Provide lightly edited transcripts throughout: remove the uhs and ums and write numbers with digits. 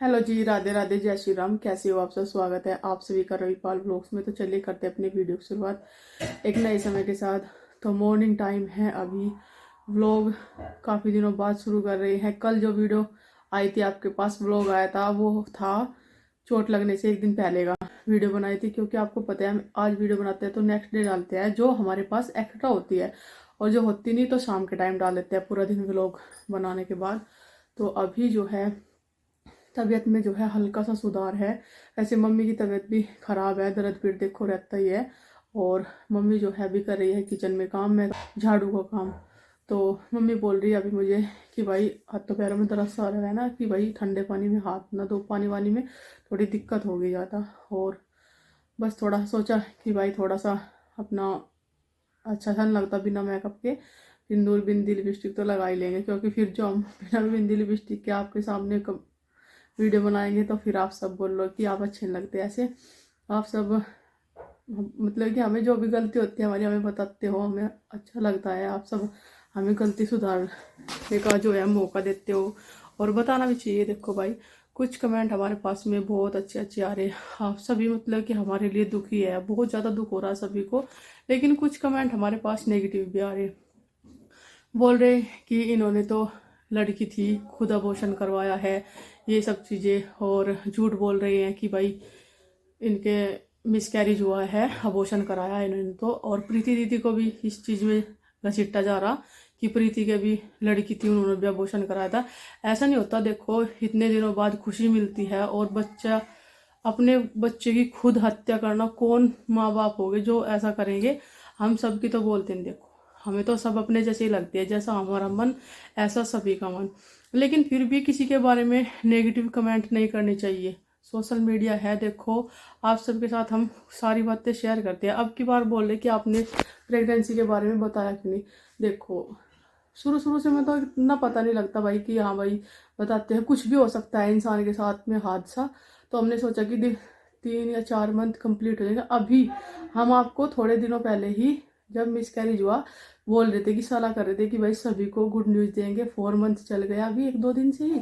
Hello जी, राधे राधे, जय श्री राम। कैसे हो आप सब? स्वागत है आप सभी का रविपाल ब्लॉग्स में। तो चलिए करते हैं अपनी वीडियो की शुरुआत एक नए समय के साथ। तो मॉर्निंग टाइम है अभी। व्लॉग काफ़ी दिनों बाद शुरू कर रहे हैं। कल जो वीडियो आई थी आपके पास, व्लॉग आया था, वो था चोट लगने से एक दिन पहले का वीडियो बनाई थी। क्योंकि आपको पता है हम आज वीडियो बनाते हैं तो नेक्स्ट डे डालते हैं जो हमारे पास एक्स्ट्रा होती है, और जो होती नहीं तो शाम के टाइम डाल देते हैं पूरा दिन व्लॉग बनाने के बाद। तो अभी जो है तबीयत में जो है हल्का सा सुधार है। ऐसे मम्मी की तबीयत भी ख़राब है, दर्द पीड़ देखो रहता ही है। और मम्मी जो है अभी कर रही है किचन में काम, में झाड़ू का काम। तो मम्मी बोल रही है अभी मुझे कि भाई हाथों पैरों में दर्द सा आ रहा है ना, कि भाई ठंडे पानी में हाथ ना दो, पानी वानी में थोड़ी दिक्कत होगी ज़्यादा। और बस थोड़ा सोचा कि भाई थोड़ा सा अपना अच्छा सा नहीं लगता बिना मेकअप के, सिंदूर बिंदी लिपस्टिक तो लगा ही लेंगे। क्योंकि फिर जो हम बिना बिंदी लिपस्टिक के आपके सामने वीडियो बनाएंगे तो फिर आप सब बोल लो कि आप अच्छे नहीं लगते। ऐसे आप सब मतलब कि हमें जो भी गलती होती है हमारी हमें बताते हो, हमें अच्छा लगता है। आप सब हमें गलती सुधारने का जो है मौका देते हो, और बताना भी चाहिए। देखो भाई, कुछ कमेंट हमारे पास में बहुत अच्छे अच्छे आ रहे हैं। आप सभी मतलब कि हमारे लिए दुखी है, बहुत ज़्यादा दुख हो रहा है सभी को। लेकिन कुछ कमेंट हमारे पास नेगेटिव भी आ रहे हैं। बोल रहे कि इन्होंने तो लड़की थी, खुद अबॉर्शन करवाया है, ये सब चीज़ें। और झूठ बोल रहे हैं कि भाई इनके मिसकैरेज हुआ है, अबॉर्शन कराया है इन्होंने तो। और प्रीति दीदी को भी इस चीज़ में घसीटा जा रहा कि प्रीति के भी लड़की थी, उन्होंने भी अबॉर्शन कराया था। ऐसा नहीं होता। देखो, इतने दिनों बाद खुशी मिलती है, और बच्चा अपने बच्चे की खुद हत्या करना, कौन माँ बाप होंगे जो ऐसा करेंगे? हम सब की तो बोलते हैं, देखो हमें तो सब अपने जैसे ही लगते हैं, जैसा हमारा मन ऐसा सभी का मन। लेकिन फिर भी किसी के बारे में नेगेटिव कमेंट नहीं करनी चाहिए। सोशल मीडिया है, देखो आप सबके साथ हम सारी बातें शेयर करते हैं। अब की बार बोल रहे कि आपने प्रेगनेंसी के बारे में बताया कि नहीं। देखो, शुरू शुरू से मैं तो इतना पता नहीं लगता भाई कि हाँ भाई बताते हैं, कुछ भी हो सकता है इंसान के साथ में हादसा। तो हमने सोचा कि 3 या 4 मंथ कंप्लीट हो जाएगा। अभी हम आपको थोड़े दिनों पहले ही जब मिसकैरेज हुआ बोल रहे थे कि सलाह कर रहे थे कि भाई सभी को गुड न्यूज़ देंगे। 4 मंथ चल गया अभी 1-2 दिन से ही।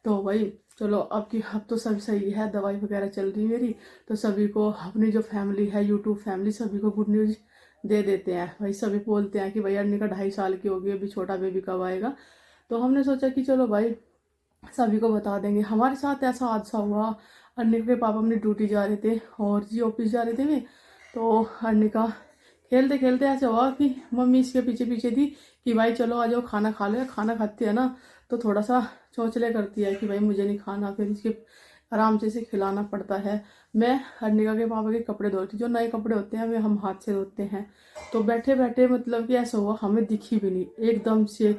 तो भाई चलो, अब तो सब सही है, दवाई वगैरह चल रही मेरी। तो सभी को, अपनी जो फैमिली है यूट्यूब फैमिली, सभी को गुड न्यूज़ दे देते हैं भाई। सभी बोलते हैं कि भाई अर्निका 2.5 साल की होगी, अभी छोटा बेबी कब आएगा। तो हमने सोचा कि चलो भाई सभी को बता देंगे। हमारे साथ ऐसा हादसा हुआ, अर्निका के पापा अपनी ड्यूटी जा रहे थे और जी ऑफिस जा रहे थे वे। तो अर्निका खेलते खेलते ऐसे हुआ कि मम्मी इसके पीछे पीछे थी कि भाई चलो आ जाओ खाना खा लो। खाना खाती है ना तो थोड़ा सा चौंचले करती है कि भाई मुझे नहीं खाना, फिर इसके आराम से इसे खिलाना पड़ता है। मैं अर्निका के पापा के कपड़े धोती, जो नए कपड़े होते हैं वे हम हाथ से धोते हैं। तो बैठे बैठे मतलब कि ऐसा हुआ, हमें दिखी भी नहीं एकदम से,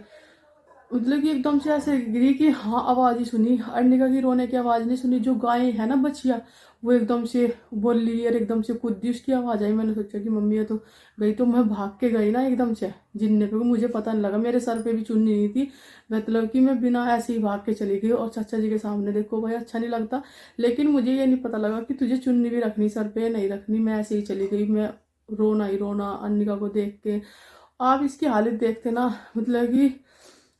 मतलब कि एकदम से ऐसे गिरी कि हाँ आवाज़ ही सुनी। अर्निका की रोने की आवाज़ नहीं सुनी। जो गाय है ना बच्चिया, वो एकदम से बोल ली और एकदम से कूदी, उसकी आवाज़ आई। मैंने सोचा कि मम्मी ये तो गई। तो मैं भाग के गई ना एकदम से जिन्ने पे, मुझे पता नहीं लगा, मेरे सर पे भी चुन्नी नहीं थी। मतलब कि मैं बिना ऐसे ही भाग के चली गई और चाचा जी के सामने। देखो भाई अच्छा नहीं लगता, लेकिन मुझे ये नहीं पता लगा कि तुझे चुन्नी भी रखनी सर पे नहीं रखनी। मैं ऐसे ही चली गई। मैं रोना ही रोना अर्निका को देख के। आप इसकी हालत देखते ना, मतलब कि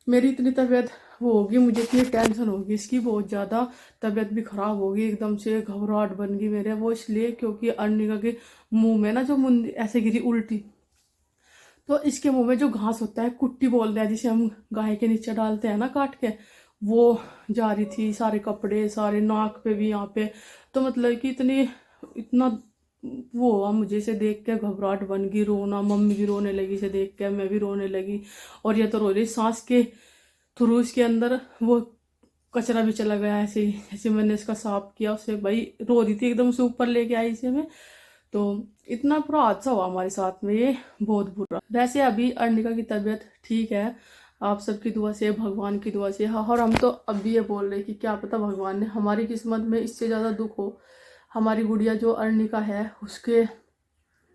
मेरी इतनी तबीयत वो होगी, मुझे इतनी टेंशन होगी इसकी, बहुत ज़्यादा तबीयत भी ख़राब होगी। एकदम से घबराहट बन गई मेरे। वो इसलिए क्योंकि अर्निका के मुंह में ना जो मुंडी ऐसे गिरी उल्टी, तो इसके मुंह में जो घास होता है, कुट्टी बोलते हैं जिसे हम गाय के नीचे डालते हैं ना काट के, वो जा रही थी। सारे कपड़े, सारे नाक पे भी, यहाँ पे। तो मतलब कि इतना वो हुआ मुझे इसे देख के, घबराहट बन गई, रोना। मम्मी भी रोने लगी इसे देख के, मैं भी रोने लगी। और ये तो रो रही सांस के थ्रू, इसके अंदर वो कचरा भी चला गया ऐसे ही। जैसे मैंने इसका साफ किया उससे, भाई रो रही थी एकदम से, ऊपर लेके आई इसे मैं। तो इतना बुरा हादसा हुआ हमारे साथ में, ये बहुत बुरा। वैसे अभी अर्निका की तबीयत ठीक है, आप सबकी दुआ से, भगवान की दुआ से। हाँ, और हम तो अब भी ये बोल रहे कि क्या पता भगवान ने हमारी किस्मत में इससे ज़्यादा दुख हो, हमारी गुड़िया जो अर्निका है उसके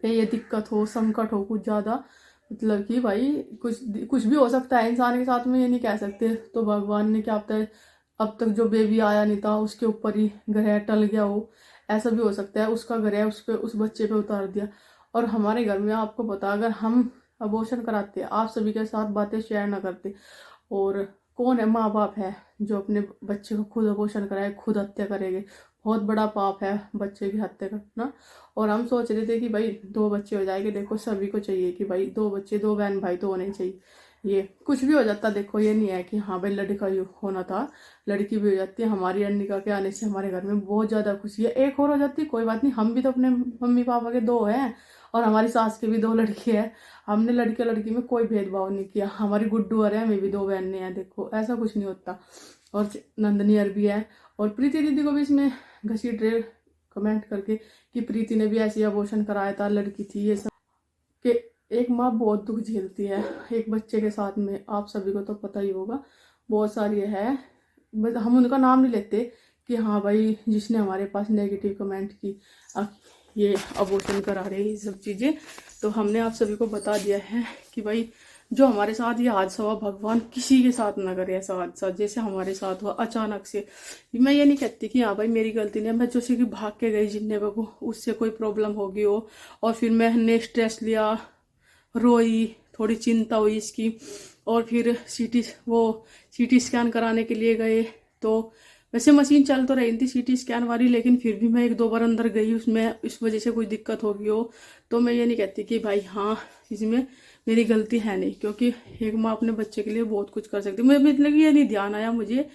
पे ये दिक्कत हो, संकट हो कुछ ज़्यादा। मतलब कि भाई कुछ कुछ भी हो सकता है इंसान के साथ में, ये नहीं कह सकते। तो भगवान ने क्या पता है अब तक जो बेबी आया नहीं था उसके ऊपर ही ग्रह टल गया हो, ऐसा भी हो सकता है। उसका ग्रह उस पे, उस बच्चे पे उतार दिया। और हमारे घर में आपको पता, अगर हम अबॉर्शन कराते, आप सभी के साथ बातें शेयर ना करते और कौन है माँ बाप है जो अपने बच्चे को खुद अबॉर्शन कराए, खुद हत्या करेंगे। बहुत बड़ा पाप है बच्चे की हत्या करना। और हम सोच रहे थे कि भाई 2 बच्चे हो जाएंगे। देखो सभी को चाहिए कि भाई 2 बच्चे, 2 बहन भाई तो होने ही चाहिए। ये कुछ भी हो जाता, देखो ये नहीं है कि हाँ भाई लड़का ही होना था, लड़की भी हो जाती है। हमारी अनिका के आने से हमारे घर में बहुत ज़्यादा खुशी है। एक और हो जाती कोई बात नहीं, हम भी तो अपने मम्मी पापा के 2 हैं और हमारी सास के भी 2 लड़के हैं। हमने लड़के लड़की में कोई भेदभाव नहीं किया। हमारी गुड्डू अरे हमें भी 2 बहनें हैं, देखो ऐसा कुछ नहीं होता। और नंदनी अरबी है। और प्रीति दीदी को भी इसमें घसीट रहे कमेंट करके कि प्रीति ने भी ऐसे अबॉर्शन कराया था, लड़की थी। ये सब कि एक माँ बहुत दुख झेलती है एक बच्चे के साथ में, आप सभी को तो पता ही होगा। बहुत सारी है, बस हम उनका नाम नहीं लेते कि हाँ भाई जिसने हमारे पास नेगेटिव कमेंट की ये अबॉर्शन करा रहे ये सब चीज़ें। तो हमने आप सभी को बता दिया है कि भाई जो हमारे साथ ये हादसा हुआ, भगवान किसी के साथ ना करे ऐसा हादसा जैसे हमारे साथ हुआ अचानक से। मैं ये नहीं कहती कि हाँ भाई मेरी गलती नहीं है, मैं जैसे कि भाग के गई जिन्ने को उससे कोई प्रॉब्लम होगी हो और फिर मैंने स्ट्रेस लिया, रोई, थोड़ी चिंता हुई इसकी। और फिर सीटी स्कैन कराने के लिए गए। तो वैसे मशीन चल तो रही थी सीटी स्कैन वाली, लेकिन फिर भी मैं 1-2 बार अंदर गई, उसमें इस वजह से कोई दिक्कत होगी हो। तो मैं ये नहीं कहती कि भाई हाँ इसमें मेरी गलती है नहीं, क्योंकि एक माँ अपने बच्चे के लिए बहुत कुछ कर सकती है। मुझे मतलब ये नहीं ध्यान आया मुझे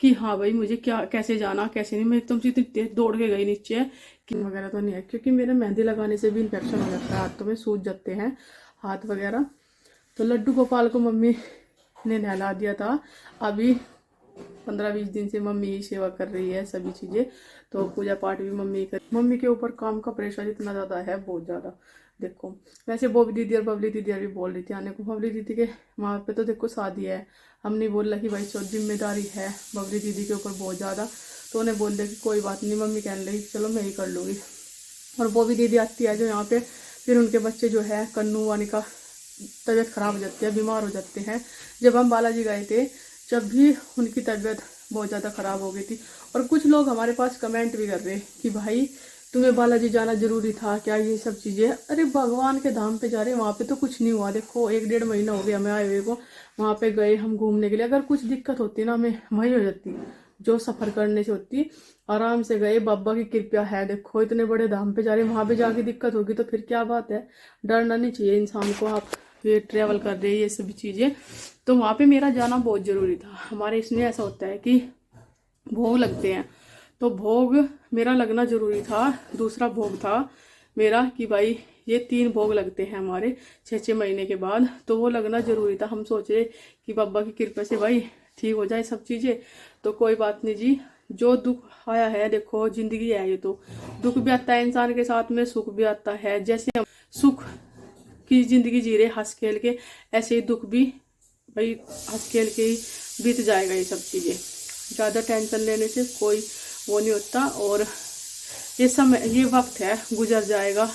कि हाँ भाई मुझे क्या कैसे जाना कैसे नहीं। मैं एकदम से इतनी तेज दौड़ के गई नीचे कि वगैरह तो नहीं है, क्योंकि मेरे मेहंदी लगाने से भी इन्फेक्शन हो जाता है, हाथों में सूज जाते हैं हाथ वगैरह। तो लड्डू गोपाल को मम्मी ने नहला दिया था। अभी 15-20 दिन से मम्मी ही सेवा कर रही है सभी चीज़ें। तो पूजा पाठ भी मम्मी कर। मम्मी के ऊपर काम का प्रेशर इतना ज़्यादा है, बहुत ज़्यादा। देखो वैसे बॉबी दीदी और बबली दीदी अभी बोल रही थी आने को। बबली दीदी के वहाँ पे तो देखो शादी है, हम नहीं बोल रहा कि भाई सब जिम्मेदारी है बबली दीदी के ऊपर बहुत ज़्यादा। तो उन्हें बोल रहे कि कोई बात नहीं, मम्मी कहने लगी चलो मैं ही कर लूँगी। और बॉबी दीदी आती है जो यहाँ पे, फिर उनके बच्चे जो है कन्नू वानी का तबीयत ख़राब हो जाती है, बीमार हो जाते हैं। जब हम बालाजी गए थे जब भी उनकी तबीयत बहुत ज़्यादा ख़राब हो गई थी। और कुछ लोग हमारे पास कमेंट भी कर रहे कि भाई तुम्हें बालाजी जाना जरूरी था क्या, ये सब चीज़ें। अरे भगवान के धाम पे जा रहे हैं, वहाँ पे तो कुछ नहीं हुआ। देखो 1-1.5 महीना हो गया हमें आए हुए को, वहाँ पे गए हम घूमने के लिए। अगर कुछ दिक्कत होती ना हमें वही हो जाती जो सफ़र करने से होती। आराम से गए, बाबा की कृपा है। देखो इतने बड़े धाम पे जा रहे हैं, वहाँ पे जाके दिक्कत होगी तो फिर क्या बात है। डरना नहीं चाहिए इंसान को। आप ये ट्रैवल कर रहे हैं ये सभी चीज़ें, तो वहाँ पे मेरा जाना बहुत ज़रूरी था। हमारे इसमें ऐसा होता है कि भोग लगते हैं, तो भोग मेरा लगना ज़रूरी था। दूसरा भोग था मेरा कि भाई ये 3 भोग लगते हैं हमारे 6-6 महीने के बाद, तो वो लगना ज़रूरी था। हम सोच रहे कि बाबा की कृपा से भाई ठीक हो जाए सब चीज़ें। तो कोई बात नहीं जी, जो दुख आया है देखो ज़िंदगी है ये, तो दुख भी आता है इंसान के साथ में, सुख भी आता है। जैसे हम सुख की ज़िंदगी जी रहे हंस खेल के, ऐसे ही दुख भी भाई हंस खेल के ही बीत जाएगा ये सब चीज़ें। ज़्यादा टेंशन लेने से कोई वो नहीं होता। और ये समय ये वक्त है गुजर जाएगा,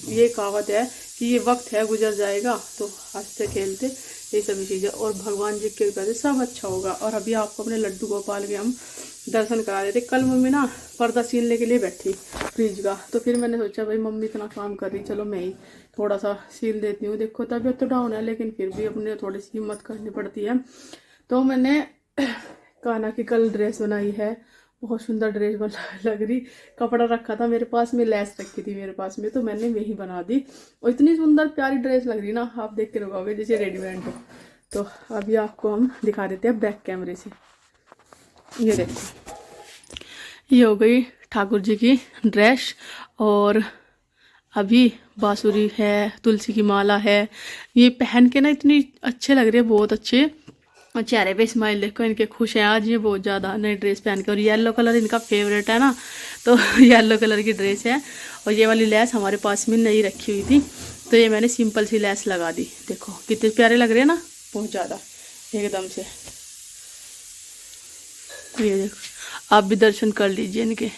ये कहावत है कि ये वक्त है गुजर जाएगा, तो हंसते खेलते ये सभी चीज़ें। और भगवान जी की कृपा से सब अच्छा होगा। और अभी आपको अपने लड्डू गोपाल के हम दर्शन करा देते। कल मम्मी ना पर्दा सीलने के लिए बैठी फ्रिज का, तो फिर मैंने सोचा भाई मम्मी इतना काम कर रही, चलो मैं ही थोड़ा सा सील देती हूँ। देखो तबीयत तो डाउन है, लेकिन फिर भी अपने थोड़ी सी हिम्मत करनी पड़ती है। तो मैंने कान्हा की कल ड्रेस बनाई है, बहुत सुंदर ड्रेस बना लग रही। कपड़ा रखा था मेरे पास में, लेस रखी थी मेरे पास में, तो मैंने वही बना दी। और इतनी सुंदर प्यारी ड्रेस लग रही ना, आप देख के लगाओगे जैसे रेडीमेड हो। तो अभी आपको हम दिखा देते हैं बैक कैमरे से। ये देखो ये हो गई ठाकुर जी की ड्रेस। और अभी बांसुरी है, तुलसी की माला है, ये पहन के ना इतनी अच्छे लग रहे हैं, बहुत अच्छे। और चेहरे पे स्माइल देखो इनके, खुश हैं आज ये बहुत ज़्यादा नई ड्रेस पहन के। और येलो कलर इनका फेवरेट है ना, तो येलो कलर की ड्रेस है। और ये वाली लेस हमारे पास में नहीं रखी हुई थी, तो ये मैंने सिंपल सी लेस लगा दी। देखो कितने प्यारे लग रहे हैं ना, बहुत ज़्यादा एकदम से। ये देखो आप भी दर्शन कर लीजिए इनके।